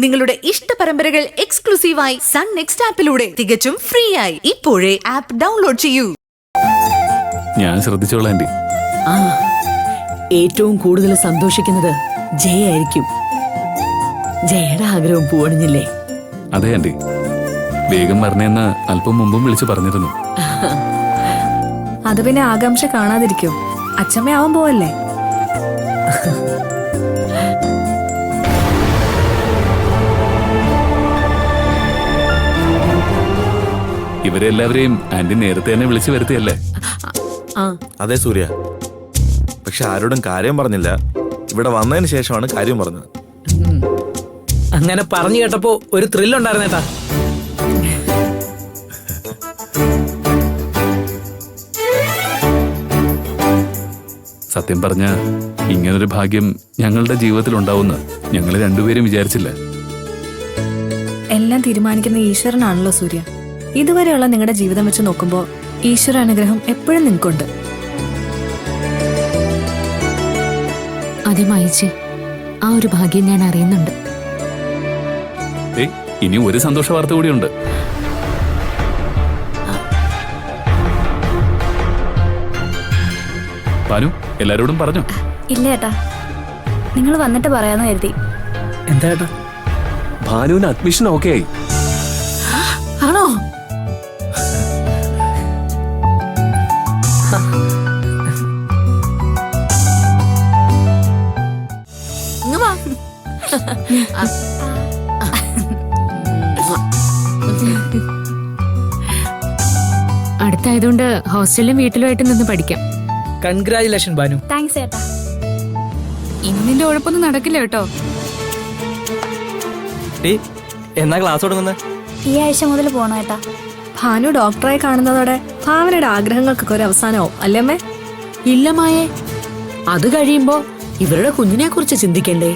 നിങ്ങളുടെ ഇഷ്ട പരമ്പരകൾ എക്സ്ക്ലൂസീവായി സൺ നെക്സ്റ്റ് ആപ്പിലൂടെ തികച്ചും ഫ്രീ ആയി ഇപ്പോഴേ ആപ്പ് ഡൗൺലോഡ് ചെയ്യൂ. ഞാൻ ശ്രദ്ധിച്ചോളാം ആന്റി. ആ, ഏറ്റവും കൂടുതൽ സന്തോഷിക്കുന്നത് ജയായിരിക്കും. ജയയുടെ ആഗ്രഹം പൂവണിഞ്ഞില്ലേ? അതെ ആന്റി, വേഗം വരണേന്ന് അല്പം മുമ്പും വിളിച്ചു പറഞ്ഞിരുന്നു. അത് പിന്നെ ആകാംക്ഷ കാണാതിരിക്കും. അച്ഛമ്മയാവാൻ പോവല്ലേ? ഇവരെല്ലാവരെയും ആന്റി നേരത്തെ തന്നെ വിളിച്ചു വരുത്തിയല്ലേ? അതെ സൂര്യ, പക്ഷെ ആരോടും കാര്യം പറഞ്ഞില്ല. ഇവിടെ വന്നതിന് ശേഷമാണ് കാര്യം പറഞ്ഞത്. അങ്ങനെ പറഞ്ഞു കേട്ടപ്പോ ഒരു ത്രില്ലുണ്ടായിരുന്നേട്ടാ. സത്യം പറഞ്ഞ ഇങ്ങനൊരു ഭാഗ്യം ഞങ്ങളുടെ ജീവിതത്തിൽ ഉണ്ടാവുന്ന ഞങ്ങൾ രണ്ടുപേരും വിചാരിച്ചില്ല. എല്ലാം തീരുമാനിക്കുന്ന ഈശ്വരനാണല്ലോ സൂര്യ. ഇതുവരെയുള്ള നിങ്ങളുടെ ജീവിതം വെച്ച് നോക്കുമ്പോ ഈശ്വര അനുഗ്രഹം എപ്പോഴും നിങ്ങൾക്കുണ്ട്. അതെ മായിച്ചി, ആ ഒരു ഭാഗ്യം ഞാൻ അറിയുന്നുണ്ട്. ഇനി ഒരു സന്തോഷ വാർത്ത കൂടിയുണ്ട്. ഭാനു എല്ലാരോടും പറഞ്ഞു? ഇല്ല ഏട്ടാ, നിങ്ങൾ വന്നിട്ട് പറയാന്ന് കരുതി. എന്താ ഏട്ടാ? ഭാനുവിന് അഡ്മിഷൻ ഓക്കെ ആയി. ആണോ? അടുത്തായതുകൊണ്ട് ഹോസ്റ്റലിലും വീട്ടിലുമായിട്ട് നിന്ന് പഠിക്കാം. കൺഗ്രാജുലേഷൻ ബാനു. താങ്ക്സ് ഏട്ടാ. ഇനി നിന്റെ ഉഴപ്പൊന്നും നടക്കില്ല കേട്ടോ. എന്നാ ക്ലാസ് തുടങ്ങുന്നത്? ഈ ആഴ്ച മുതൽ പോണോ ഏട്ടാ? ഭാനു ഡോക്ടറെ കാണുന്നതോടെ ഭാവനയുടെ ആഗ്രഹങ്ങൾക്കൊക്കെ ഒരു അവസാനമാവും അല്ലേ അമ്മേ? ഇല്ല മായേ, അത് കഴിയുമ്പോ ഇവരുടെ കുഞ്ഞിനെ കുറിച്ച് ചിന്തിക്കണ്ടേ?